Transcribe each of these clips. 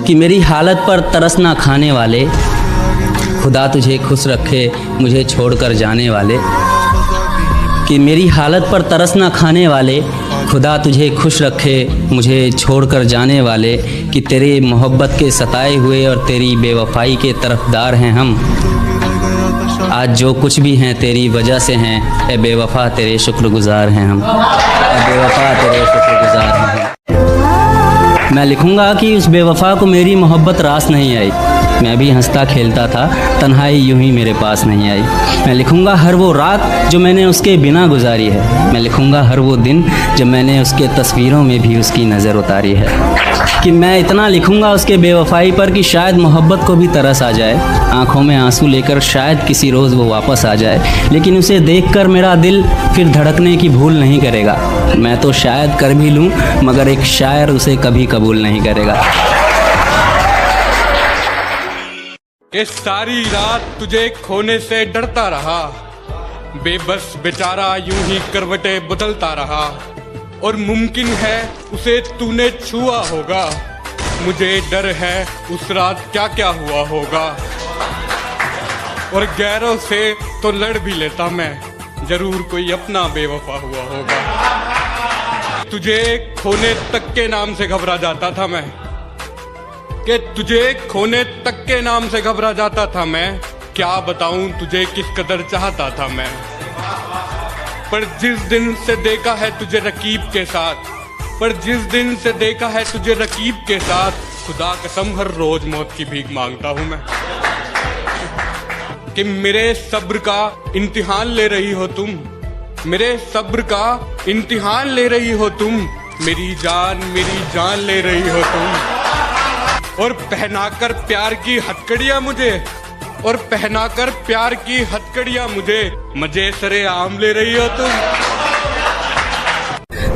कि मेरी हालत पर तरस ना खाने वाले, खुदा तुझे खुश रखे मुझे छोड़कर जाने वाले। कि मेरी हालत पर तरस ना खाने वाले, खुदा तुझे खुश रखे मुझे छोड़कर जाने वाले। कि तेरे मोहब्बत के सताए हुए और तेरी बेवफाई के तरफदार हैं हम। आज जो कुछ भी हैं तेरी वजह से हैं, ए बेवफा तेरे शुक्रगुजार हैं हम। ए बेवफा तेरे शुक्रगुजार हैं हम। मैं लिखूँगा कि उस बेवफा को मेरी मोहब्बत रास नहीं आई। मैं भी हंसता खेलता था, तन्हाई यूं ही मेरे पास नहीं आई। मैं लिखूँगा हर वो रात जो मैंने उसके बिना गुजारी है। मैं लिखूँगा हर वो दिन जब मैंने उसके तस्वीरों में भी उसकी नज़र उतारी है। कि मैं इतना लिखूँगा उसके बेवफाई पर कि शायद मोहब्बत को भी तरस आ जाए, आँखों में आंसू लेकर शायद किसी रोज़ वो वापस आ जाए। लेकिन उसे देखकर मेरा दिल फिर धड़कने की भूल नहीं करेगा। मैं तो शायद कर भी लूँ मगर एक शायर उसे कभी कबूल नहीं करेगा। ये सारी रात तुझे खोने से डरता रहा, बेबस बेचारा यूं ही करवटें बदलता रहा। और मुमकिन है उसे तूने छुआ होगा, मुझे डर है उस रात क्या क्या हुआ होगा। और गैरों से तो लड़ भी लेता मैं, जरूर कोई अपना बेवफा हुआ होगा। तुझे खोने तक के नाम से घबरा जाता था मैं, कि तुझे खोने तक के नाम से घबरा जाता था मैं। क्या बताऊं तुझे किस कदर चाहता था मैं। पर जिस दिन से देखा है तुझे रकीब के साथ, पर जिस दिन से देखा है तुझे रकीब के साथ, खुदा कसम हर रोज मौत की भीख मांगता हूं मैं। कि मेरे सब्र का इम्तिहान ले रही हो तुम, मेरे सब्र का इम्तिहान ले रही हो तुम। मेरी जान ले रही हो तुम। और पहनाकर प्यार की हथकड़ियां मुझे, और पहनाकर प्यार की हथकड़ियां मुझे, मजे सरे आम ले रही हो तुम।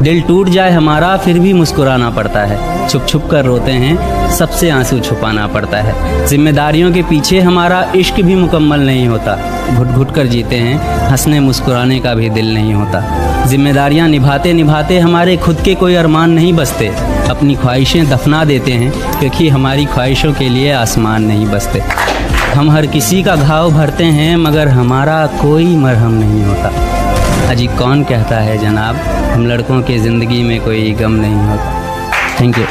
दिल टूट जाए हमारा फिर भी मुस्कुराना पड़ता है, छुप छुप कर रोते हैं सबसे आंसू छुपाना पड़ता है। जिम्मेदारियों के पीछे हमारा इश्क भी मुकम्मल नहीं होता, घुट घुट कर जीते हैं हंसने मुस्कुराने का भी दिल नहीं होता। जिम्मेदारियां निभाते निभाते हमारे खुद के कोई अरमान नहीं बसते, अपनी ख्वाहिशें दफना देते हैं क्योंकि हमारी ख्वाहिशों के लिए आसमान नहीं बसते। हम हर किसी का घाव भरते हैं मगर हमारा कोई मरहम नहीं होता। अजी कौन कहता है जनाब हम लड़कों की ज़िंदगी में कोई गम नहीं होता। Thank you.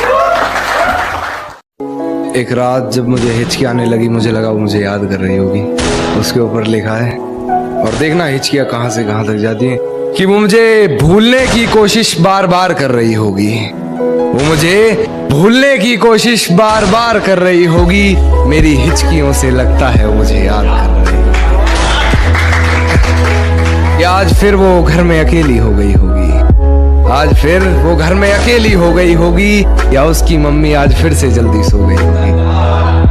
एक रात जब मुझे हिचकी आने लगी, मुझे लगा वो मुझे याद कर रही होगी। उसके ऊपर लिखा है, और देखना हिचकियाँ कहाँ से कहाँ तक जाती हैं, कि वो मुझे भूलने की कोशिश बार बार कर रही होगी। वो मुझे भूलने की कोशिश बार बार कर रही होगी। मेरी हिचकियों से लगता है वो मुझे याद कर रही होगी। या आज फिर वो घर में अकेली हो गई होगी, आज फिर वो घर में अकेली हो गई होगी, या उसकी मम्मी आज फिर से जल्दी सो गई होगी।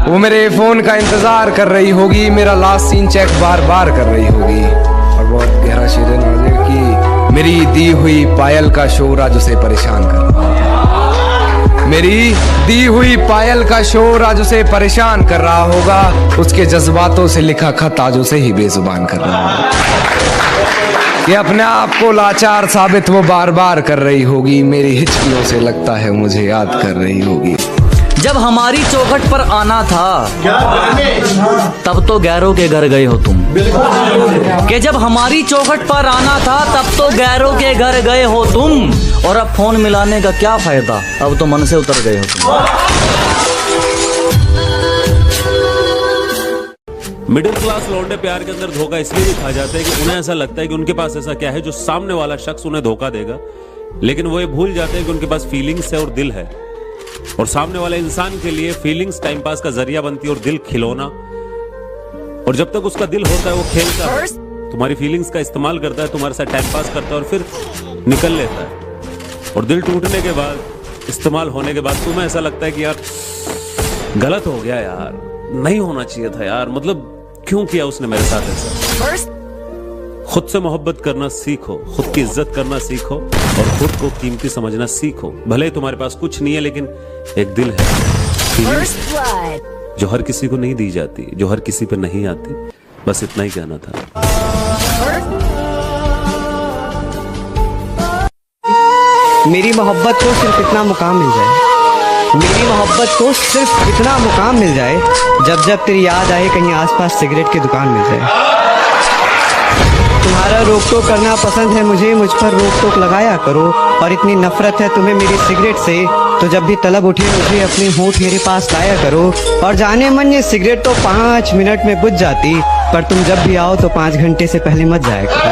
वो मेरे फोन का इंतजार कर रही होगी, मेरा लास्ट सीन चेक बार बार कर रही होगी। और बहुत गहरा शेर है कि मेरी दी हुई पायल का शोर आज उसे परेशान कर रहा है। मेरी दी हुई पायल का शोर आज उसे परेशान कर रहा होगा। उसके जज्बातों से लिखा खत आज उसे ही बेजुबान कर रहा होगा। ये अपने आप को लाचार साबित वो बार बार कर रही होगी। मेरी हिचकियों से लगता है मुझे याद कर रही होगी। जब हमारी चौखट पर आना था तब तो गैरों के घर गए हो तुम, कि जब हमारी चौखट पर आना था तब तो गैरों के घर गए हो तुम। और अब फोन मिलाने का क्या फायदा, अब तो मन से उतर गए हो तुम। मिडिल क्लास लौंडे प्यार के अंदर धोखा इसलिए भी खा जाते हैं कि उन्हें ऐसा लगता है कि उनके पास ऐसा क्या है जो सामने वाला शख्स उन्हें धोखा देगा, लेकिन वो ये भूल जाते हैं कि उनके पास फीलिंग्स है और दिल है। और सामने वाले इंसान के लिए फीलिंग्स टाइम पास का जरिया बनती है और दिल खिलौना। और जब तक उसका दिल होता है वो खेलता है, तुम्हारी फीलिंग्स का इस्तेमाल करता है, तुम्हारे साथ टाइम पास करता है और फिर निकल लेता है। और दिल टूटने के बाद, इस्तेमाल होने के बाद तुम्हें ऐसा लगता है कि यार गलत हो गया यार, नहीं होना चाहिए था यार, मतलब क्यों किया उसने मेरे साथ ऐसा। खुद से मोहब्बत करना सीखो, खुद की इज्जत करना सीखो और खुद को कीमती समझना सीखो। भले ही तुम्हारे पास कुछ नहीं है लेकिन एक दिल है, जो हर किसी को नहीं दी जाती, जो हर किसी पे नहीं आती। बस इतना ही कहना था। मेरी मोहब्बत को सिर्फ इतना मुकाम मिल जाए मेरी मोहब्बत को सिर्फ इतना मुकाम मिल जाए, जब जब तेरी याद आए कहीं आसपास सिगरेट की दुकान मिल जाए। तुम्हारा रोक टोक करना पसंद है मुझे, मुझ पर रोक टोक लगाया करो। और इतनी नफरत है तुम्हें मेरी सिगरेट से, तो जब भी तलब उठे मुझे अपनी होठ मेरे पास लाया करो। और जाने मन ये सिगरेट तो 5 मिनट में बुझ जाती, पर तुम जब भी आओ तो 5 घंटे से पहले मत जाया करो।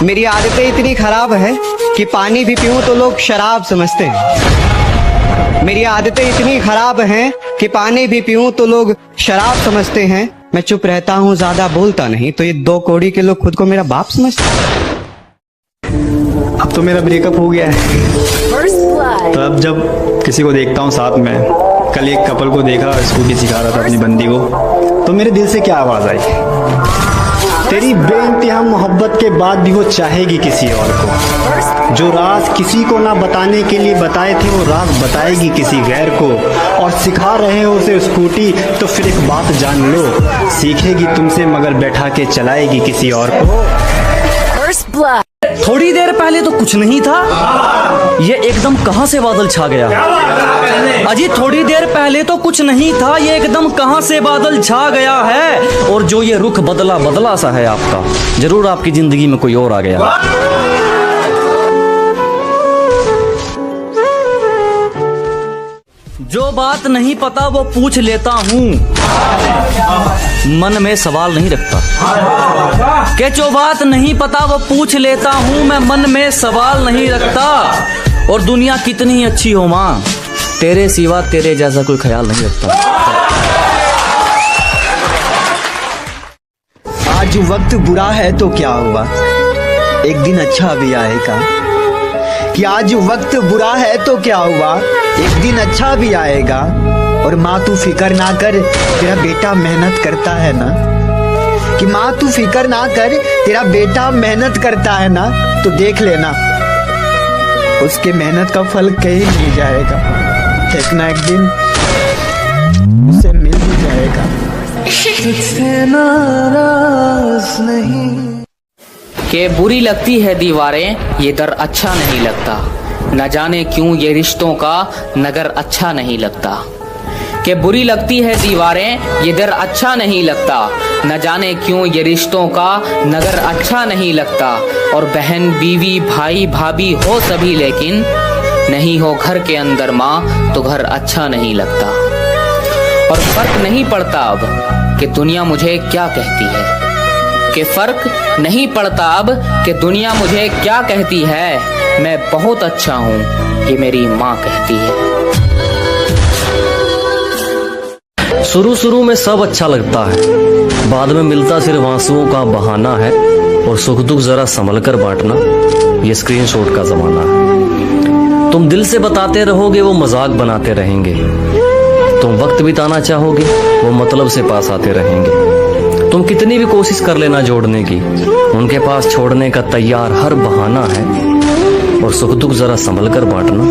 मेरी आदतें इतनी खराब है कि पानी भी पीऊं तो लोग शराब समझते हैं। मेरी आदतें इतनी खराब हैं कि पानी भी पीऊं तो लोग शराब समझते हैं। मैं चुप रहता हूँ, ज्यादा बोलता नहीं, तो ये 2 कौड़ी के लोग खुद को मेरा बाप समझते हैं। अब तो मेरा ब्रेकअप हो गया है, तो अब जब किसी को देखता हूँ साथ में, कल एक कपल को देखा स्कूटी सिखा रहा था अपनी बंदी को, तो मेरे दिल से क्या आवाज आई, तेरी बेइंतहा मोहब्बत के बाद भी वो चाहेगी किसी और को। जो राज किसी को ना बताने के लिए बताए थे, वो राज बताएगी किसी गैर को। और सिखा रहे हो उसे स्कूटी, तो फिर एक बात जान लो, सीखेगी तुमसे मगर बैठा के चलाएगी किसी और को। थोड़ी देर पहले तो कुछ नहीं था, ये एकदम कहां से बादल छा गया। अजी थोड़ी देर पहले तो कुछ नहीं था, ये एकदम कहां से बादल छा गया है। और जो ये रुख बदला बदला सा है आपका, जरूर आपकी जिंदगी में कोई और आ गया। जो बात नहीं पता वो पूछ लेता हूँ, मन में सवाल नहीं रखता। कि जो बात नहीं पता वो पूछ लेता हूँ, मैं मन में सवाल नहीं रखता। और दुनिया कितनी अच्छी हो माँ, तेरे सिवा तेरे जैसा कोई ख्याल नहीं रखता। आज वक्त बुरा है तो क्या हुआ, एक दिन अच्छा भी आएगा। कि आज वक्त बुरा है तो क्या हुआ, एक दिन अच्छा भी आएगा। और माँ तू फिक्र ना कर, तेरा बेटा मेहनत करता है ना। कि माँ तू फिक्र ना कर, तेरा बेटा मेहनत करता है ना। तो देख लेना, उसके मेहनत का फल कहीं नहीं जाएगा, एक ना एक दिन उसे मिल भी जाएगा। तुझसे नाराज नहीं के बुरी लगती है दीवारें, ये दर अच्छा नहीं लगता। न जाने क्यों ये रिश्तों का नगर अच्छा नहीं लगता। कि बुरी लगती है दीवारें, ये दर अच्छा नहीं लगता। न जाने क्यों ये रिश्तों का नगर अच्छा नहीं लगता। और बहन बीवी भाई भाभी हो सभी, लेकिन नहीं हो घर के अंदर माँ तो घर अच्छा नहीं लगता। और फर्क नहीं पड़ता अब कि दुनिया मुझे क्या कहती है, कि फर्क नहीं पड़ता अब कि दुनिया मुझे क्या कहती है। मैं बहुत अच्छा हूँ, ये मेरी माँ कहती है। शुरू में सब अच्छा लगता है, बाद में मिलता सिर्फ आंसुओं का बहाना है। और सुख दुख जरा संभल कर बांटना, ये स्क्रीनशॉट का जमाना है। तुम दिल से बताते रहोगे, वो मजाक बनाते रहेंगे। तुम वक्त बिताना चाहोगे, वो मतलब से पास आते रहेंगे। तुम कितनी भी कोशिश कर लेना जोड़ने की, उनके पास छोड़ने का तैयार हर बहाना है। और सुख दुख जरा संभल कर बांटना,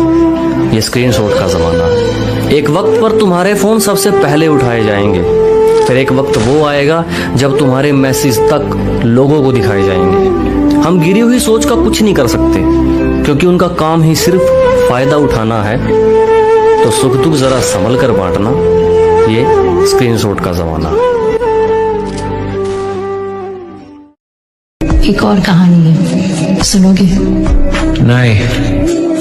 ये स्क्रीनशॉट का जमाना है। एक वक्त पर तुम्हारे फोन सबसे पहले उठाए जाएंगे, फिर एक वक्त वो आएगा जब तुम्हारे मैसेज तक लोगों को दिखाए जाएंगे। हम गिरी हुई सोच का कुछ नहीं कर सकते, क्योंकि उनका काम ही सिर्फ फायदा उठाना है। तो सुख दुख जरा संभल कर बांटना, ये स्क्रीनशॉट का जमाना है। एक और कहानी है, सुनोगे? नहीं।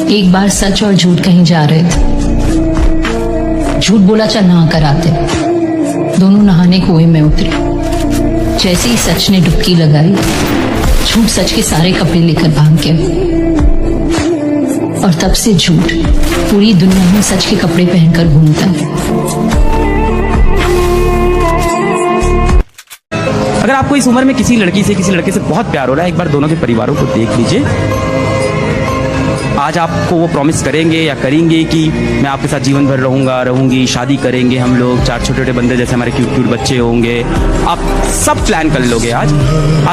एक बार सच और झूठ कहीं जा रहे थे। झूठ बोला चल नहा कर आते। दोनों नहाने कुएं में उतरे। जैसे ही सच ने डुबकी लगाई, झूठ सच के सारे कपड़े लेकर भाग गया। और तब से झूठ पूरी दुनिया में सच के कपड़े पहनकर घूमता है। अगर आपको इस उम्र में किसी लड़की से किसी लड़के से बहुत प्यार हो रहा है, एक बार दोनों के परिवारों को देख लीजिए। आज आपको वो प्रॉमिस करेंगे या करेंगे कि मैं आपके साथ जीवन भर रहूंगी, शादी करेंगे हम लोग, 4 छोटे-छोटे बंदे जैसे हमारे क्यूट बच्चे होंगे। आप सब प्लान कर लोगे। आज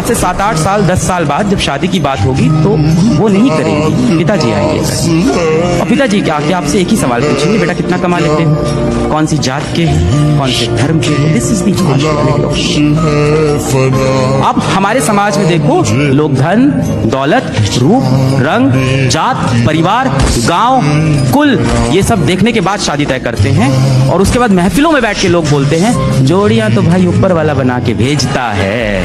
से 7-8 साल 10 साल बाद जब शादी की बात होगी तो वो नहीं करेंगे, पिताजी आएंगे। और पिताजी क्या आपसे एक ही सवाल पूछेंगे, बेटा कितना कमा लेते हो, कौन सी जात के, कौन से धर्म के। दिस इज आप हमारे समाज में देखो, लोग धन दौलत रूप रंग जात परिवार, गांव, कुल, ये सब देखने के बाद शादी तय करते हैं। और उसके बाद महफिलों में बैठ के लोग बोलते हैं जोड़ियां तो भाई ऊपर वाला बना के भेजता है।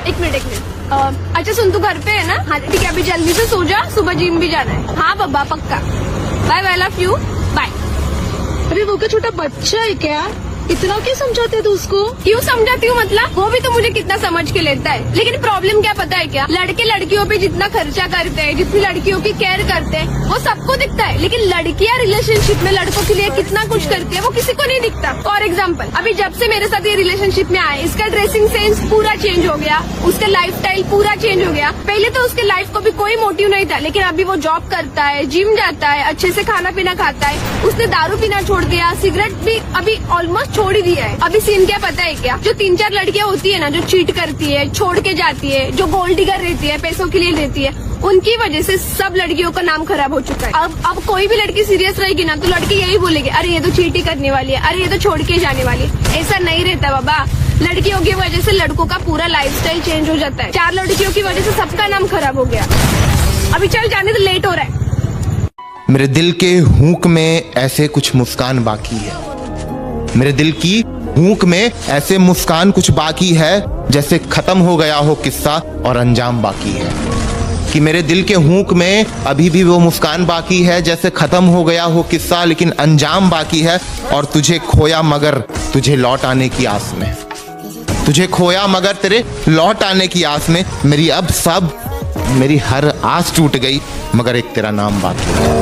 एक मिनट अच्छा सुन, तू घर पे है ना? हाँ ठीक है, अभी जल्दी से सो जा, सुबह जिम भी जाना है। हाँ बाबा पक्का, bye bye, love you, bye. अरे वो क्या छोटा बच्चा है क्या? इतना क्यों समझाते तू उसको? क्यों समझाती हूँ मतलब? वो भी तो मुझे कितना समझ के लेता है। लेकिन प्रॉब्लम क्या पता है क्या? लड़के लड़कियों पे जितना खर्चा करते हैं, जितनी लड़कियों की केयर करते हैं, वो सबको दिखता है। लेकिन लड़कियाँ रिलेशनशिप में लड़कों के लिए कितना कुछ करती है, वो किसी को नहीं दिखता। फॉर एग्जाम्पल, अभी जब से मेरे साथ ये रिलेशनशिप में आए, इसका ड्रेसिंग सेंस पूरा चेंज हो गया, उसका लाइफ स्टाइल पूरा चेंज हो गया। पहले तो उसके लाइफ को भी कोई मोटिव नहीं था, लेकिन अभी वो जॉब करता है, जिम जाता है, अच्छे से खाना पीना खाता है। उसने दारू पीना छोड़ दिया, सिगरेट भी अभी ऑलमोस्ट छोड़ ही दिया है। अभी सीन क्या पता है क्या? जो 3-4 लड़कियां होती है ना, जो चीट करती है, छोड़ के जाती है, जो गोल्ड डिगर रहती है, पैसों के लिए रहती है, उनकी वजह से सब लड़कियों का नाम खराब हो चुका है। अब कोई भी लड़की सीरियस रहेगी ना, तो लड़की यही बोलेगी, अरे ये तो चीट ही करने वाली है, अरे ये तो छोड़ के जाने वाली है। ऐसा नहीं रहता बाबा। लड़कियों की वजह से लड़कों का पूरा लाइफस्टाइल चेंज हो जाता है। 4 लड़कियों की वजह से सबका नाम खराब हो गया। अभी चल जाने तो, लेट हो रहा है। मेरे दिल के हुक में ऐसे कुछ मुस्कान बाकी है, मेरे दिल की हुक में ऐसे मुस्कान कुछ बाकी है, जैसे खत्म हो गया हो किस्सा और अंजाम बाकी है। कि मेरे दिल के हुक में अभी भी वो मुस्कान बाकी है, जैसे खत्म हो गया हो किस्सा लेकिन अंजाम बाकी है। और तुझे खोया मगर तुझे लौट आने की आस में, तुझे खोया मगर तेरे लौट आने की आस में। मेरी अब सब, मेरी हर आस टूट गई, मगर एक तेरा नाम बाकी है।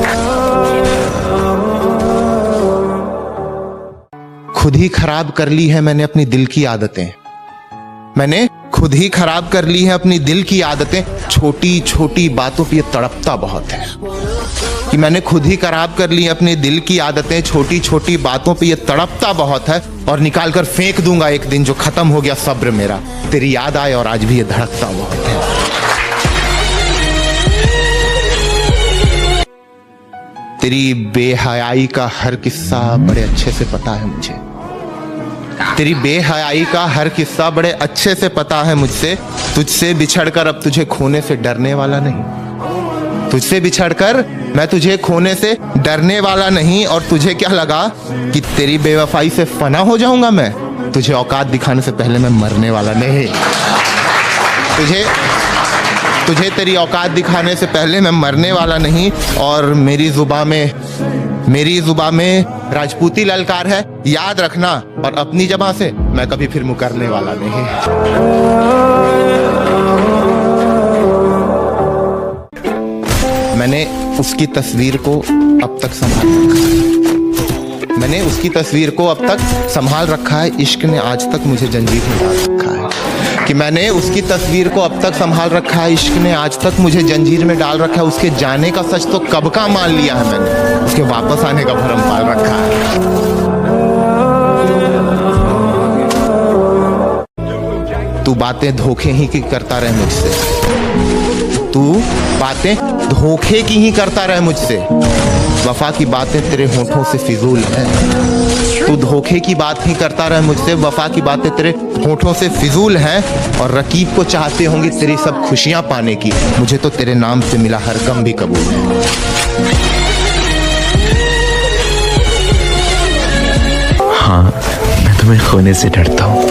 खुद ही खराब कर ली है मैंने अपनी दिल की आदतें, मैंने खुद ही खराब कर ली है अपनी दिल की आदतें। छोटी छोटी बातों पे ये तड़पता बहुत है कि मैंने खुद ही खराब कर ली है अपनी दिल की आदतें। छोटी छोटी बातों पे ये तड़पता बहुत है, और निकाल कर फेंक दूंगा एक दिन जो खत्म हो गया सब्र मेरा। तेरी याद आए और आज भी ये धड़कता बहुत है। तेरी बेहयाई का हर किस्सा बड़े अच्छे से पता है मुझे, तेरी बेहयाई का हर किस्सा बड़े अच्छे से पता है मुझसे। तुझसे बिछड़कर अब तुझे खोने से डरने वाला नहीं, तुझसे बिछड़कर मैं तुझे खोने से डरने वाला नहीं। और तुझे क्या लगा कि तेरी बेवफाई से फना हो जाऊंगा मैं? तुझे औकात दिखाने से पहले मैं मरने वाला नहीं। तुझे तेरी औकात दिखाने से पहले मैं मरने वाला नहीं। और मेरी जुबान में राजपूती ललकार है, याद रखना। और अपनी जबान से मैं कभी फिर मुकरने वाला नहीं। मैंने उसकी तस्वीर को अब तक संभाल रखा है, मैंने उसकी तस्वीर को अब तक संभाल रखा है। इश्क ने आज तक मुझे जंजीर में डाल रखा है कि मैंने उसकी तस्वीर को अब तक संभाल रखा है। इश्क ने आज तक मुझे जंजीर में डाल रखा है। उसके जाने का सच तो कब का मान लिया है मैंने, उसके वापस आने का भरम पाल रखा है। तू बातें धोखे ही की करता रहे मुझसे, तू बातें धोखे की ही करता रहे मुझसे। वफा की बातें तेरे होठों से फिजूल है, तू धोखे की बात ही करता रहे मुझसे। वफा की बातें तेरे होठों से फिजूल हैं। और रकीब को चाहते होंगे तेरी सब खुशियां पाने की, मुझे तो तेरे नाम से मिला हर गम भी कबूल है। हाँ, मैं तुम्हें खोने से डरता हूँ।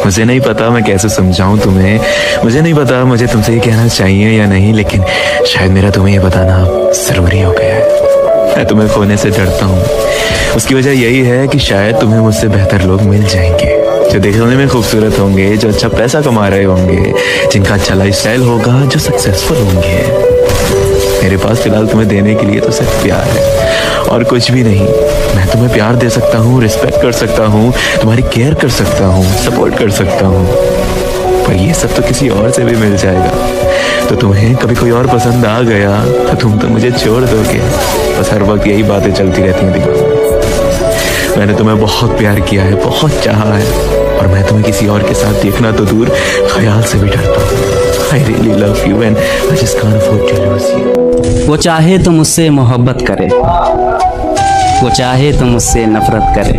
मुझे नहीं पता मैं कैसे समझाऊं तुम्हें, मुझे नहीं पता मुझे तुमसे ये कहना चाहिए या नहीं, लेकिन शायद मेरा तुम्हें ये बताना जरूरी हो गया है। मैं तुम्हें खोने से डरता हूँ। उसकी वजह यही है कि शायद तुम्हें मुझसे बेहतर लोग मिल जाएंगे, जो देखने में खूबसूरत होंगे, जो अच्छा पैसा कमा रहे होंगे, जिनका अच्छा लाइफस्टाइल होगा, जो सक्सेसफुल होंगे। मेरे पास फिलहाल तुम्हें देने के लिए तो सिर्फ प्यार है और कुछ भी नहीं। मैं तुम्हें प्यार दे सकता हूँ, रिस्पेक्ट कर सकता हूँ, तुम्हारी केयर कर सकता हूँ, सपोर्ट कर सकता हूँ, पर ये सब तो किसी और से भी मिल जाएगा। तो तुम्हें कभी कोई और पसंद आ गया तो तुम तो मुझे छोड़ दोगे। बस हर वक्त यही बातें चलती रहती हैं दिमाग में। मैंने तुम्हें बहुत प्यार किया है, बहुत चाहा है, और मैं तुम्हें किसी और के साथ देखना तो दूर, ख्याल से भी डरता हूँ। I really love you and I just can't afford to lose you। वो चाहे तो मुझसे मोहब्बत करे, वो चाहे तो मुझसे नफरत करे,